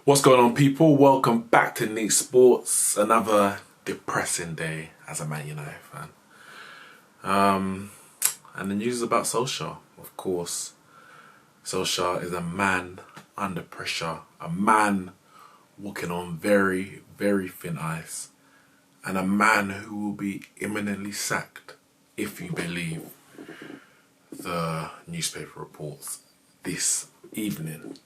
What's going on, people? Welcome back to Neeks Sports. Another depressing day as a Man United fan. And the news is about Solskjaer, of course. Solskjaer is a man under pressure, a man walking on very, very thin ice, and a man who will be imminently sacked, if you believe the newspaper reports this evening.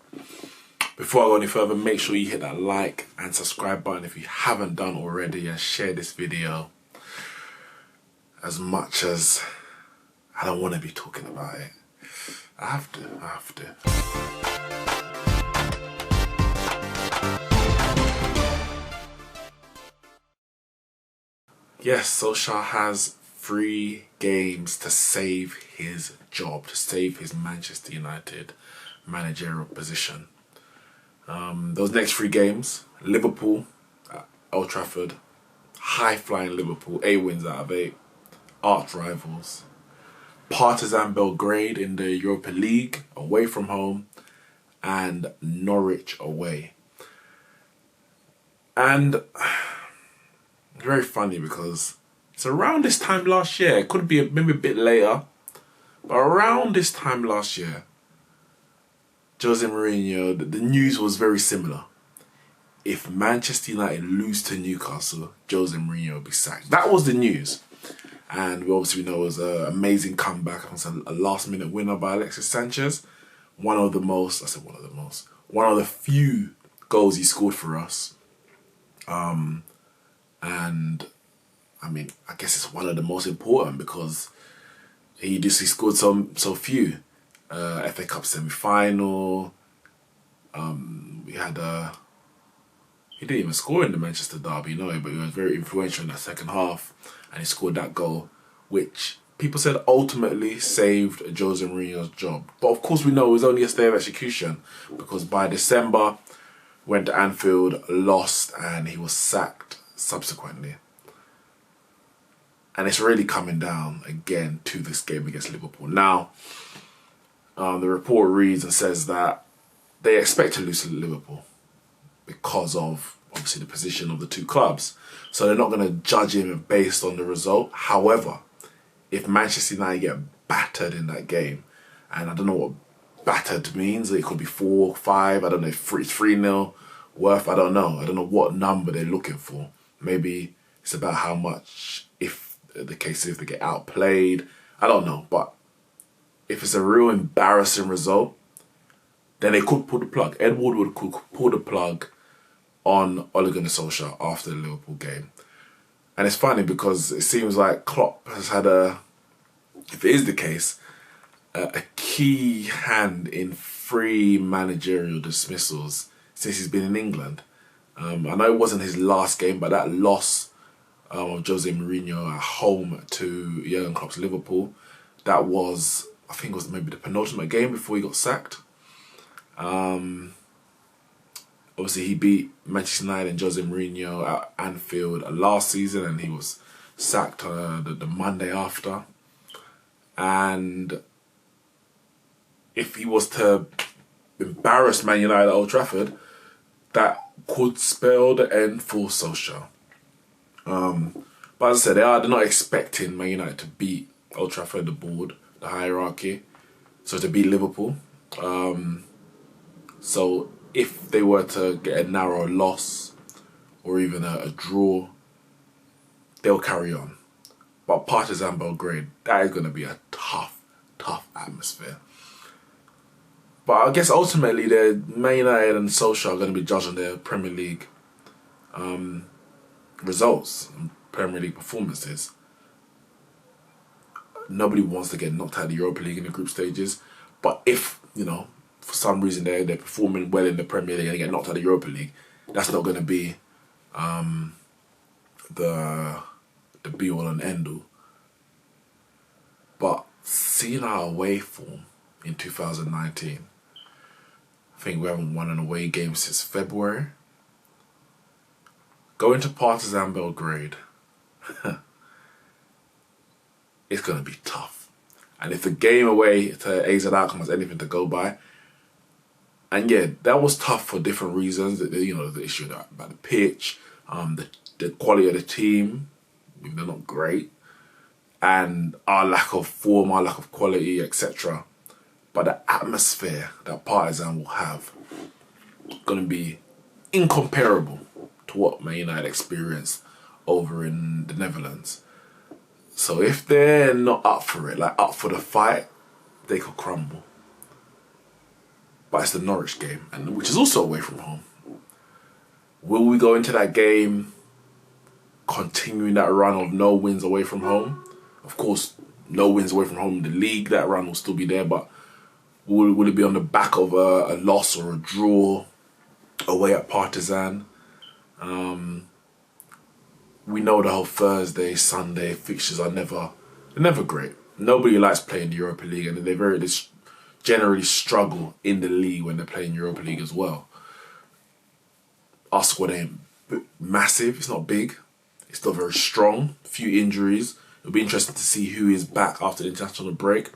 Before I go any further, make sure you hit that like and subscribe button if you haven't done already, and share this video. As much as I don't want to be talking about it, I have to. Yes, Solskjaer has 3 games to save his job, to save his Manchester United managerial position. Those next 3 games: Liverpool at Old Trafford, high-flying Liverpool, 8 wins out of 8, arch rivals. Partizan Belgrade in the Europa League, away from home, and Norwich away. And it's very funny because it's around this time last year, it could be maybe a bit later, but around this time last year, Jose Mourinho, the news was very similar. If Manchester United lose to Newcastle, Jose Mourinho will be sacked. That was the news. And we obviously know it was an amazing comeback. It was a last-minute winner by Alexis Sanchez. One of the few goals he scored for us. And, I mean, I guess it's one of the most important because he scored so few. FA Cup semi-final. We had he didn't even score in the Manchester derby, but he was very influential in that second half, and he scored that goal, which people said ultimately saved Jose Mourinho's job. But of course we know it was only a stay of execution, because by December, went to Anfield, lost, and he was sacked subsequently. And it's really coming down again to this game against Liverpool. Now, the report reads and says that they expect to lose to Liverpool because of, obviously, the position of the two clubs. So they're not going to judge him based on the result. However, if Manchester United get battered in that game, and I don't know what battered means, it could be 4-5, I don't know, 3-0 worth, I don't know. I don't know what number they're looking for. Maybe it's about how much, if the case is they get outplayed, I don't know. But if it's a real embarrassing result, then they could pull the plug. Ed Woodward could pull the plug on Ole Gunnar Solskjaer after the Liverpool game. And it's funny because it seems like Klopp has had if it is the case, a key hand in 3 managerial dismissals since he's been in England. I know it wasn't his last game, but that loss of Jose Mourinho at home to Jurgen Klopp's Liverpool, that was, I think it was maybe the penultimate game before he got sacked. Obviously, he beat Manchester United and Jose Mourinho at Anfield last season, and he was sacked the Monday after. And if he was to embarrass Man United at Old Trafford, that could spell the end for Solskjaer. But as I said, they're not expecting Man United to beat Old Trafford, the board, the hierarchy, so to beat Liverpool. So if they were to get a narrow loss or even a draw, they'll carry on. But Partizan Belgrade, that is going to be a tough atmosphere. But I guess ultimately, Man United and Solskjaer are going to be judged on their Premier League results and Premier League performances. Nobody wants to get knocked out of the Europa League in the group stages. But if, for some reason they're performing well in the Premier League and they get knocked out of the Europa League, that's not going to be the be-all and end-all. But seeing our away form in 2019, I think we haven't won an away game since February. Going to Partizan Belgrade, it's going to be tough. And if the game away to AZ Alkmaar is anything to go by, And yeah, that was tough for different reasons. You know, the issue about the pitch, the quality of the team, they're not great, and our lack of form, our lack of quality, etc. But the atmosphere that Partizan will have going to be incomparable to what Man United experienced over in the Netherlands. So if they're not up for it, like up for the fight, they could crumble. But it's the Norwich game, and which is also away from home. Will we go into that game continuing that run of no wins away from home? Of course, no wins away from home in the league, that run will still be there, but will it be on the back of a loss or a draw away at Partizan? We know the whole Thursday, Sunday fixtures are never great. Nobody likes playing the Europa League, and they generally struggle in the league when they're playing Europa League as well. Our squad ain't massive, it's not big, it's not very strong, a few injuries. It'll be interesting to see who is back after the international break,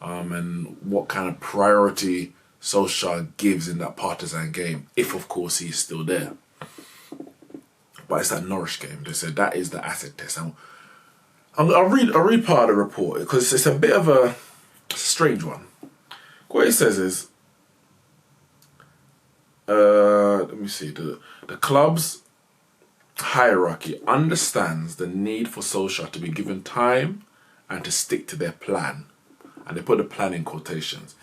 and what kind of priority Solskjaer gives in that Partizan game, if of course he's still there. But it's that Norwich game. They said that is the acid test. I'll read part of the report because it's a bit of a strange one. What it says is, let me see, the club's hierarchy understands the need for Solskjaer to be given time and to stick to their plan. And they put the plan in quotations.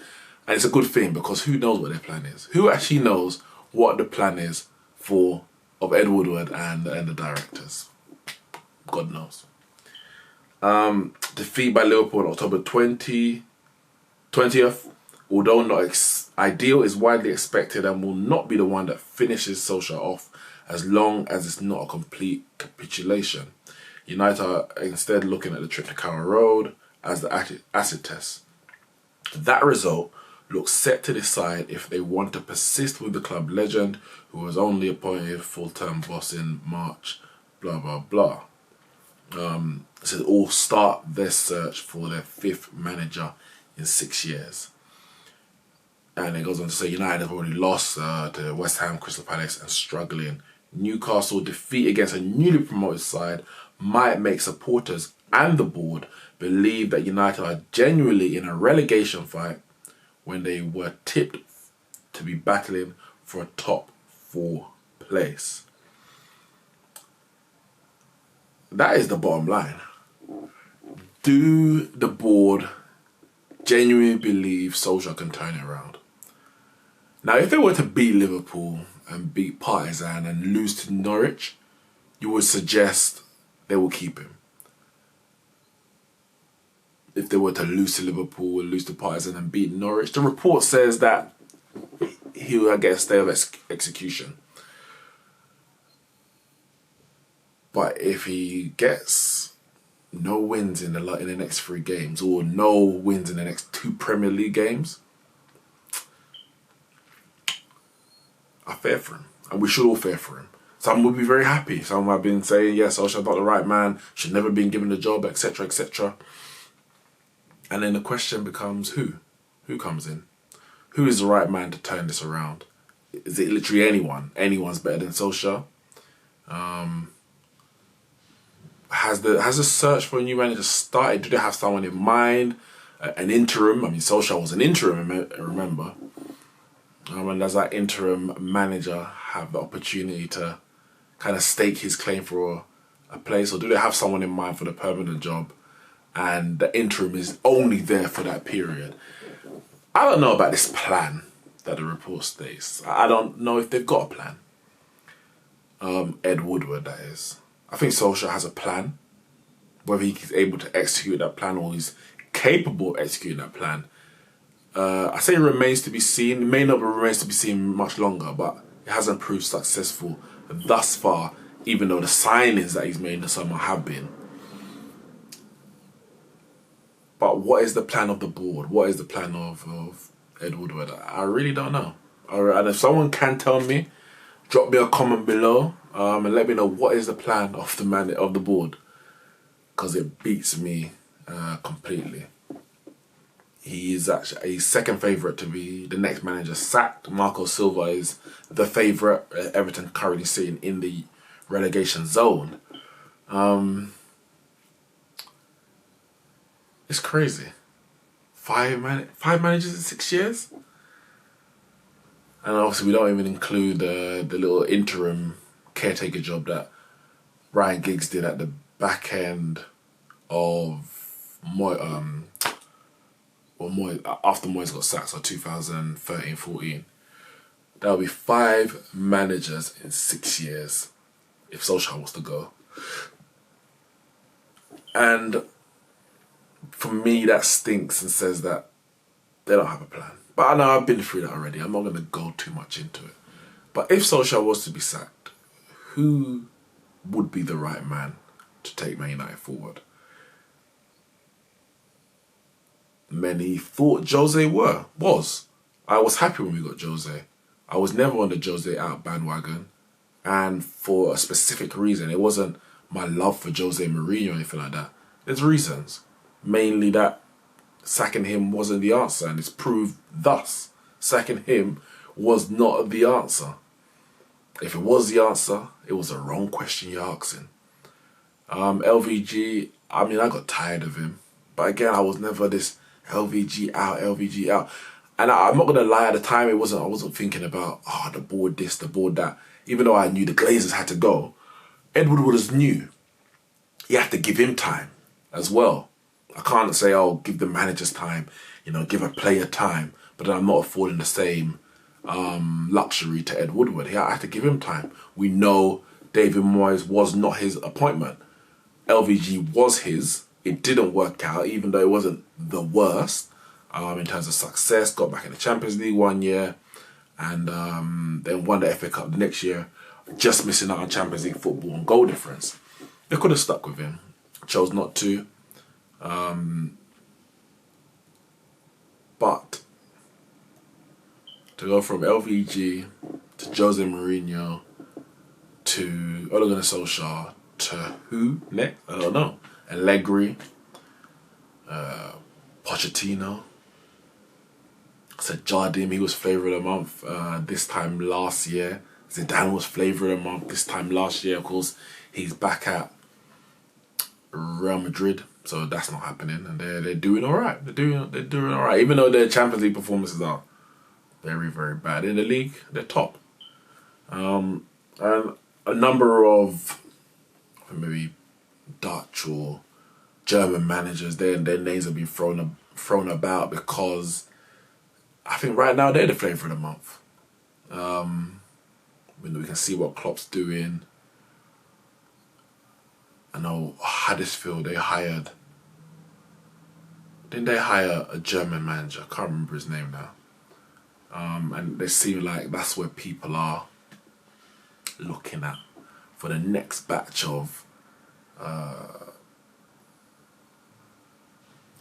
And it's a good thing, because who knows what their plan is? Who actually knows what the plan is of Ed Woodward and the directors? God knows. Defeat by Liverpool on October 20th, although not ideal, is widely expected and will not be the one that finishes Solskjaer off, as long as it's not a complete capitulation. United are instead looking at the trip to Carrow Road as the acid test. That result looks set to decide if they want to persist with the club legend, who was only appointed full-term boss in March, blah, blah, blah. So they all start their search for their 5th manager in 6 years. And it goes on to say United have already lost to West Ham, Crystal Palace, and struggling. Newcastle defeat against a newly promoted side might make supporters and the board believe that United are genuinely in a relegation fight when they were tipped to be battling for a top 4 place. That is the bottom line. Do the board genuinely believe Solskjaer can turn it around? Now, if they were to beat Liverpool and beat Partizan and lose to Norwich, you would suggest they will keep him. If they were to lose to Liverpool, lose to Partizan and beat Norwich, the report says that he will get a stay of execution. But if he gets no wins in the next 3 games, or no wins in the next 2 Premier League games, I fear for him. And we should all fear for him. Some will be very happy. Some have been saying, yes, Solskjaer's not the right man, should never been given the job, etc., etc. And then the question becomes who? Who comes in? Who is the right man to turn this around? Is it literally anyone? Anyone's better than Solskjaer? Has the search for a new manager started? Do they have someone in mind? An interim? I mean, Solskjaer was an interim, remember? And does that interim manager have the opportunity to kind of stake his claim for a place? Or do they have someone in mind for the permanent job and the interim is only there for that period? I don't know about this plan that the report states. I don't know if they've got a plan. Ed Woodward, that is. I think Solskjaer has a plan. Whether he's able to execute that plan or he's capable of executing that plan, I say it remains to be seen. It may not remains to be seen much longer, but it hasn't proved successful thus far, even though the signings that he's made in the summer have been. But what is the plan of the board? What is the plan of Ed Woodward? I really don't know. And if someone can tell me, drop me a comment below and let me know what is the plan of the board, because it beats me completely. he is actually a second favourite to be the next manager sacked. Marco Silva is the favourite. Everton currently sitting in the relegation zone. It's crazy. Five managers in 6 years? And obviously we don't even include the little interim caretaker job that Ryan Giggs did at the back end of after Moyes got sacked, so 2013-14. That'll be 5 managers in 6 years if Solskjaer was to go. And for me, that stinks and says that they don't have a plan. But I know I've been through that already. I'm not going to go too much into it. But if Solskjaer was to be sacked, who would be the right man to take Man United forward? Many thought Jose was. I was happy when we got Jose. I was never on the Jose out bandwagon. And for a specific reason. It wasn't my love for Jose Mourinho or anything like that. There's reasons. Mainly that sacking him wasn't the answer, and it's proved thus. Sacking him was not the answer. If it was the answer, it was a wrong question you're asking. LVG, I mean, I got tired of him. But again, I was never this LVG out. And I'm not going to lie, at the time, I wasn't thinking about, the board this, the board that. Even though I knew the Glazers had to go, Ed Woodward knew. You have to give him time as well. I can't say, give the managers time, give a player time, but then I'm not affording the same luxury to Ed Woodward. I have to give him time. We know David Moyes was not his appointment. LVG was his. It didn't work out, even though it wasn't the worst in terms of success. Got back in the Champions League one year and then won the FA Cup the next year, just missing out on Champions League football and goal difference. They could have stuck with him. Chose not to. But to go from LVG to Jose Mourinho to Ole Gunnar Solskjaer to who next? I don't know. Allegri, Pochettino. I said Jardim, he was flavour of the month this time last year. Zidane was flavour of the month this time last year. Of course, he's back at Real Madrid, so that's not happening, and they're doing all right. They're doing all right, even though their Champions League performances are very, very bad. In the league, they're top. And a number of maybe Dutch or German managers, their names have been thrown about because I think right now they're the flavour of the month. We can see what Klopp's doing. I know Huddersfield, didn't they hire a German manager? I can't remember his name now. And they seem like that's where people are looking at for the next batch of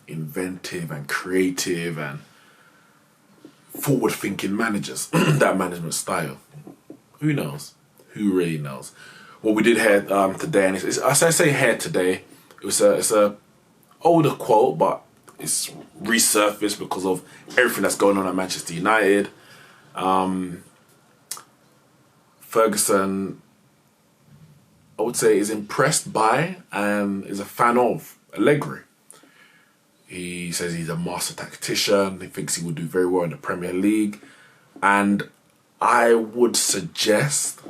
inventive and creative and forward-thinking managers. That management style. Who knows? Who really knows? What we did hear today, and I say here today, it's a older quote, but it's resurfaced because of everything that's going on at Manchester United. Ferguson, I would say, is impressed by and is a fan of Allegri. He says he's a master tactician. He thinks he will do very well in the Premier League. And I would suggest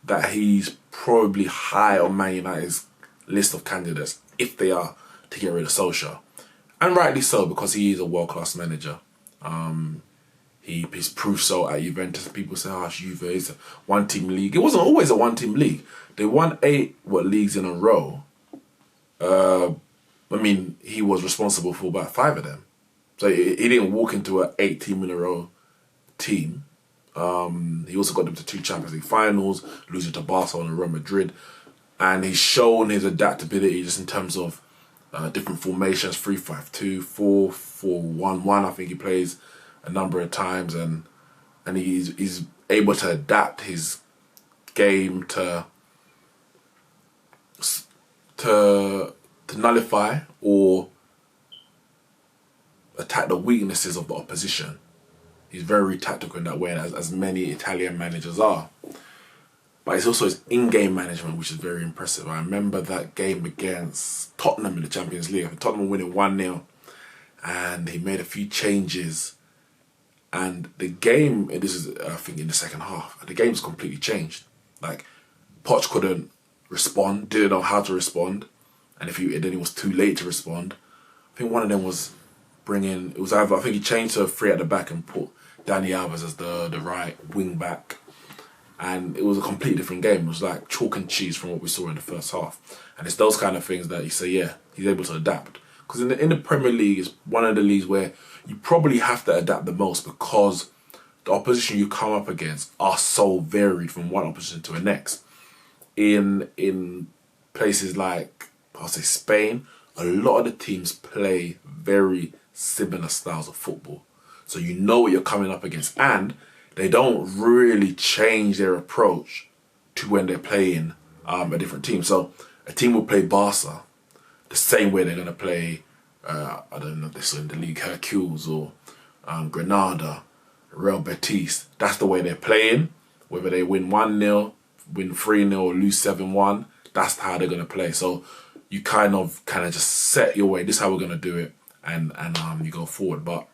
that he's probably high on Man United's list of candidates if they are to get rid of Solskjaer. And rightly so, because he is a world-class manager. He's proved so at Juventus. People say, Juve is a one-team league. It wasn't always a one-team league. They won 8 leagues in a row. He was responsible for about 5 of them. So he didn't walk into an 8-team in a row team. He also got them to 2 Champions League finals, losing to Barcelona and Real Madrid. And he's shown his adaptability just in terms of different formations, 3-5-2, 4-4-1-1. I think he plays a number of times, and he's able to adapt his game to nullify or attack the weaknesses of the opposition. He's very tactical in that way, as many Italian managers are. But it's also his in-game management, which is very impressive. I remember that game against Tottenham in the Champions League. Tottenham winning 1-0, and he made a few changes. And the game, and this is, I think, in the second half, the game's completely changed. Like, Poch couldn't respond, didn't know how to respond. And then he was too late to respond. I think one of them was it was either, I think he changed to a 3 at the back and put Dani Alves as the right wing back. And it was a completely different game. It was like chalk and cheese from what we saw in the first half. And it's those kind of things that you say, yeah, he's able to adapt. Because in the Premier League, it's one of the leagues where you probably have to adapt the most, because the opposition you come up against are so varied from one opposition to the next. In places like, I'll say, Spain, a lot of the teams play very similar styles of football. So you know what you're coming up against, and they don't really change their approach to when they're playing a different team. So a team will play Barca the same way they're going to play, I don't know if this is in the league, Hercules or Granada, Real Betis. That's the way they're playing. Whether they win 1-0, win 3-0 or lose 7-1, that's how they're going to play. So you kind of just set your way. This is how we're going to do it, and you go forward. But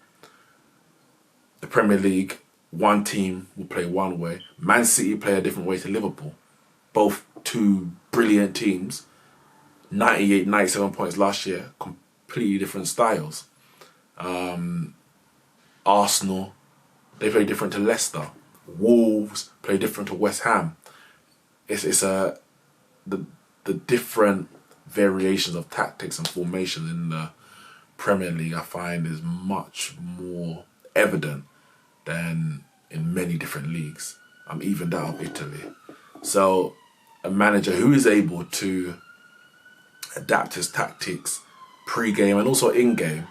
the Premier League, one team will play one way. Man City play a different way to Liverpool. Both two brilliant teams. 98, 97 points last year. Completely different styles. Arsenal, they play different to Leicester. Wolves play different to West Ham. It's the different variations of tactics and formations in the Premier League, I find, is much more evident than in many different leagues, even that of Italy. So a manager who is able to adapt his tactics pre-game and also in-game,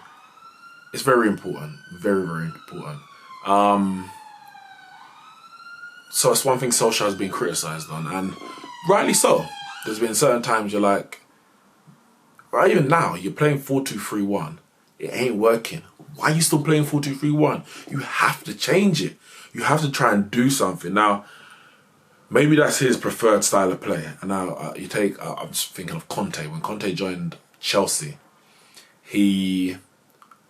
it's very important, very, very important. So it's one thing Solskjaer has been criticised on, and rightly so. There's been certain times you're like, right, even now, you're playing 4-2-3-1. It ain't working. Why are you still playing 4-2-3-1? You have to change it. You have to try and do something. Now, maybe that's his preferred style of play. And now I'm just thinking of Conte. When Conte joined Chelsea, he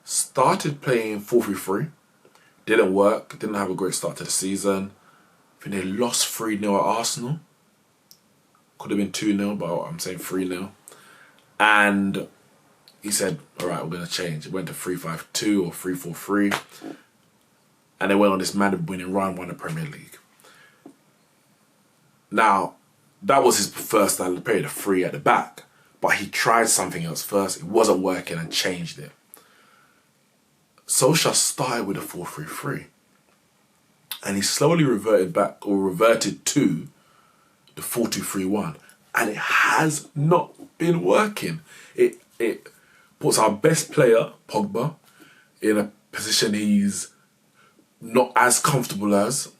started playing 4-3-3. Didn't work. Didn't have a great start to the season. I think they lost 3-0 at Arsenal. Could have been 2-0, but I'm saying 3-0. And he said, all right, we're going to change. It went to 3-5-2 or 3-4-3. And they went on this man-winning run, won the Premier League. Now, that was his first style of play, the 3 at the back. But he tried something else first. It wasn't working and changed it. Solskjaer started with a 4-3-3. And he slowly reverted to the 4-2-3-1. And it has not been working. It puts our best player, Pogba, in a position he's not as comfortable as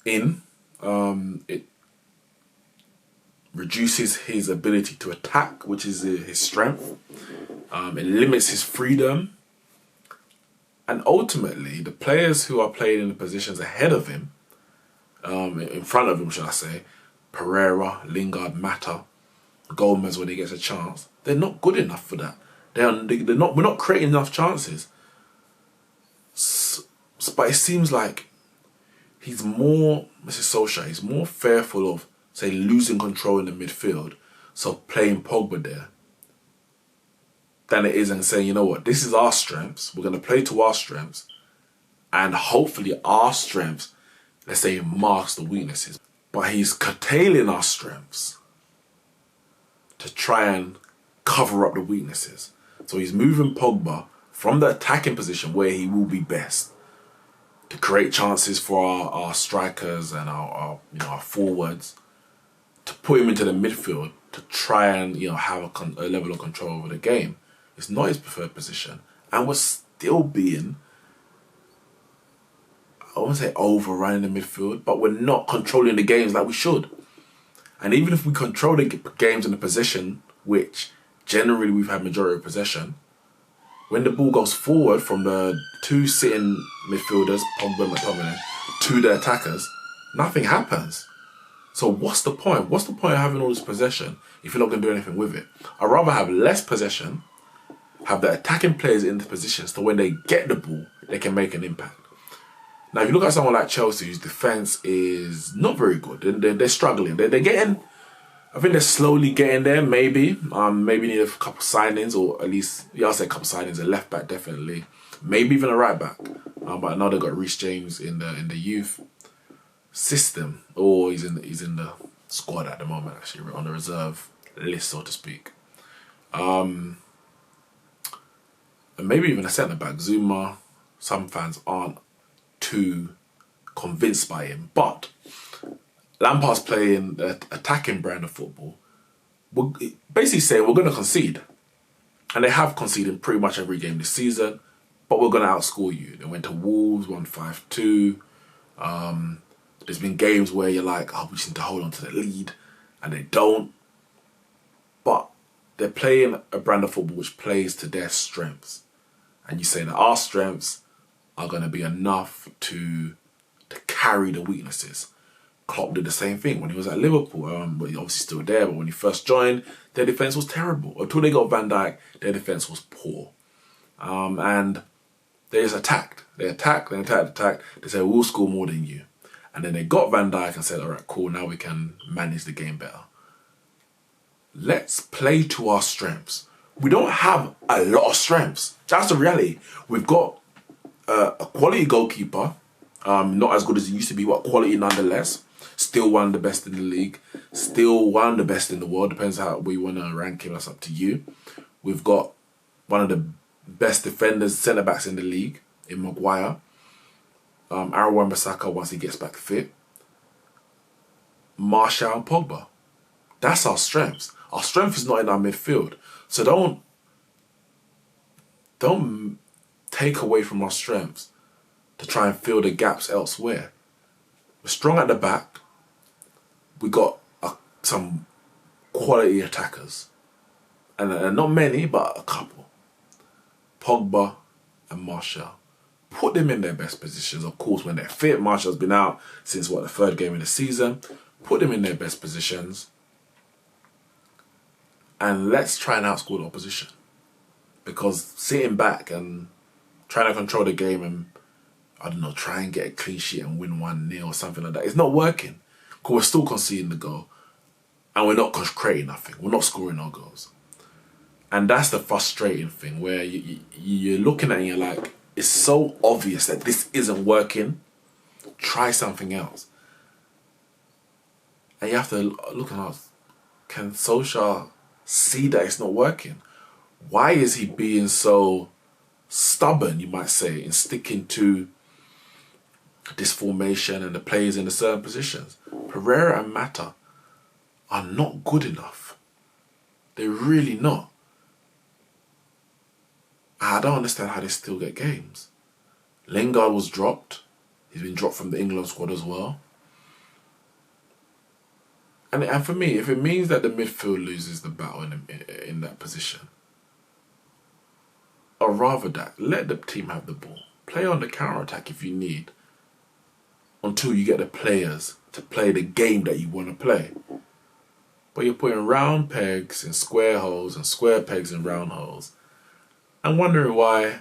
in. It reduces his ability to attack, which is his strength. It limits his freedom. And ultimately, the players who are playing in the positions ahead of him, in front of him, should I say, Pereira, Lingard, Mata, Gomez when he gets a chance, they're not good enough for that. We're not creating enough chances. But it seems like he's more, Mr. Solskjaer, he's more fearful of, say, losing control in the midfield, so playing Pogba there, than it is in saying, you know what, this is our strengths, we're going to play to our strengths, and hopefully our strengths, let's say, masks the weaknesses. But he's curtailing our strengths to try and cover up the weaknesses. So he's moving Pogba from the attacking position where he will be best to create chances for our strikers and our forwards, to put him into the midfield to try and have a level of control over the game. It's not his preferred position, and we're still being, I won't say overrun in the midfield, but we're not controlling the games like we should. And even if we control the games in the possession, which generally we've had majority of possession, when the ball goes forward from the two sitting midfielders, Pogba and McTominay, to the attackers, nothing happens. So what's the point? What's the point of having all this possession if you're not going to do anything with it? I'd rather have less possession, have the attacking players in the positions so when they get the ball, they can make an impact. Now, if you look at someone like Chelsea, whose defence is not very good, they're struggling. They're getting, I think they're slowly getting there, maybe. Maybe need a couple signings, or at least, yeah, I'll say a couple signings, a left back definitely. Maybe even a right back. But now they've got Reece James in the youth system, or he's in the squad at the moment, actually, on the reserve list, so to speak. And maybe even a centre back. Zuma, some fans aren't too convinced by him, but Lampard's playing the attacking brand of football. We're basically saying we're going to concede, and they have conceded pretty much every game this season, but we're going to outscore you. They went to Wolves, won 5-2. There's been games where you're like, oh, we just need to hold on to the lead, and they don't. But they're playing a brand of football which plays to their strengths. And you say that our strengths are going to be enough to carry the weaknesses. Klopp did the same thing when he was at Liverpool. But he's obviously still there, but when he first joined, their defence was terrible. Until they got Van Dijk, their defence was poor. And they just attacked. They attacked. They said, we'll score more than you. And then they got Van Dijk and said, all right, cool, now we can manage the game better. Let's play to our strengths. We don't have a lot of strengths. That's the reality. We've got a quality goalkeeper, not as good as he used to be, but quality nonetheless. Still one of the best in the league. Still one of the best in the world. Depends how we want to rank him. That's up to you. We've got one of the best defenders, centre-backs in the league, in Maguire. Aaron Wan-Bissaka once he gets back fit. Martial and Pogba. That's our strengths. Our strength is not in our midfield. So don't take away from our strengths to try and fill the gaps elsewhere. We're strong at the back. We got some quality attackers. And not many, but a couple. Pogba and Martial. Put them in their best positions. Of course, when they're fit. Martial's been out since, the third game of the season. Put them in their best positions. And let's try and outscore the opposition. Because sitting back and trying to control the game and, I don't know, try and get a clean sheet and win 1-0 or something like that, it's not working. Because we're still conceding the goal. And we're not creating nothing. We're not scoring our goals. And that's the frustrating thing, where you're looking at it and you're like, it's so obvious that this isn't working. Try something else. And you have to look and ask, can Solskjaer see that it's not working? Why is he being so stubborn, you might say, in sticking to this formation and the players in the certain positions? Pereira and Mata are not good enough. They're really not. I don't understand how they still get games. Lingard was dropped. He's been dropped from the England squad as well. And for me, if it means that the midfield loses the battle in that position, I'd rather that. Let the team have the ball. Play on the counter-attack if you need, until you get the players to play the game that you want to play. But you're putting round pegs in square holes and square pegs in round holes, and wondering why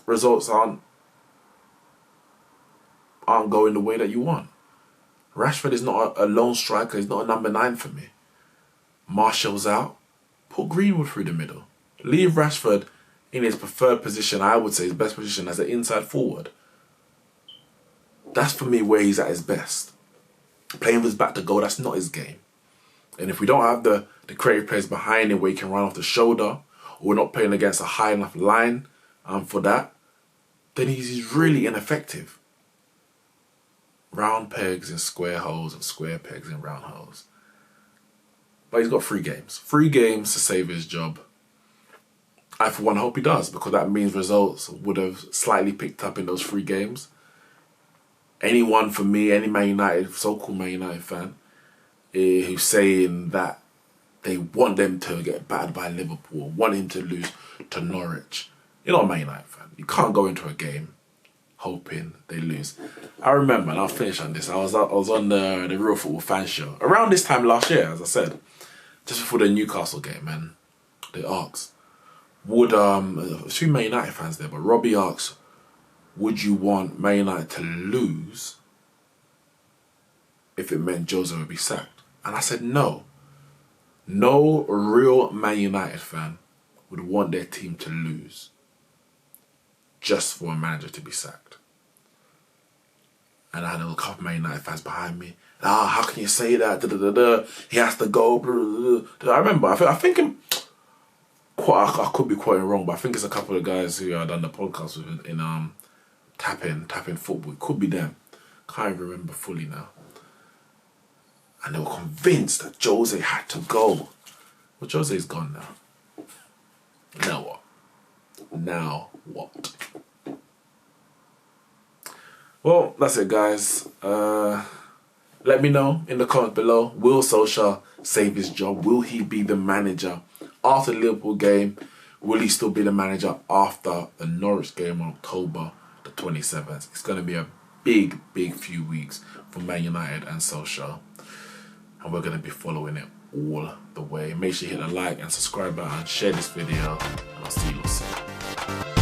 results aren't going the way that you want. Rashford is not a lone striker. He's not a number 9 for me. Martial's out. Put Greenwood through the middle. Leave Rashford in his preferred position, I would say his best position, as an inside forward. That's for me where he's at his best. Playing with his back to goal, that's not his game. And if we don't have the creative players behind him where he can run off the shoulder, or we're not playing against a high enough line for that, then he's really ineffective. Round pegs in square holes and square pegs in round holes. But he's got 3 games. 3 games to save his job. I, for one, hope he does, because that means results would have slightly picked up in those 3 games. Anyone, for me, any Man United, so-called Man United fan, who's saying that they want them to get battered by Liverpool, want him to lose to Norwich, You're not a Man United fan. You can't go into a game hoping they lose. I remember, and I'll finish on this, I was on the Real Football Fan Show around this time last year, as I said, just before the Newcastle game, and they asked, would, a few Man United fans there, but Robbie asked, would you want Man United to lose if it meant Jose would be sacked? And I said no. No real Man United fan would want their team to lose just for a manager to be sacked. And I had a couple of Man United fans behind me. How can you say that? Da, da, da, da. He has to go. Blah, blah, blah. I remember, I think I could be quoting wrong, but I think it's a couple of guys who I done the podcast with in Tapping Football. It could be them. Can't even remember fully now. And they were convinced that Jose had to go. Well, Jose's gone now. Now what? Now what? Well, that's it, guys. Let me know in the comments below. Will Solskjaer save his job? Will he be the manager after the Liverpool game? Will he still be the manager after the Norwich game on October the 27th? It's going to be a big, big few weeks for Man United and Solskjaer. And we're going to be following it all the way. Make sure you hit the like and subscribe button, share this video, and I'll see you all soon.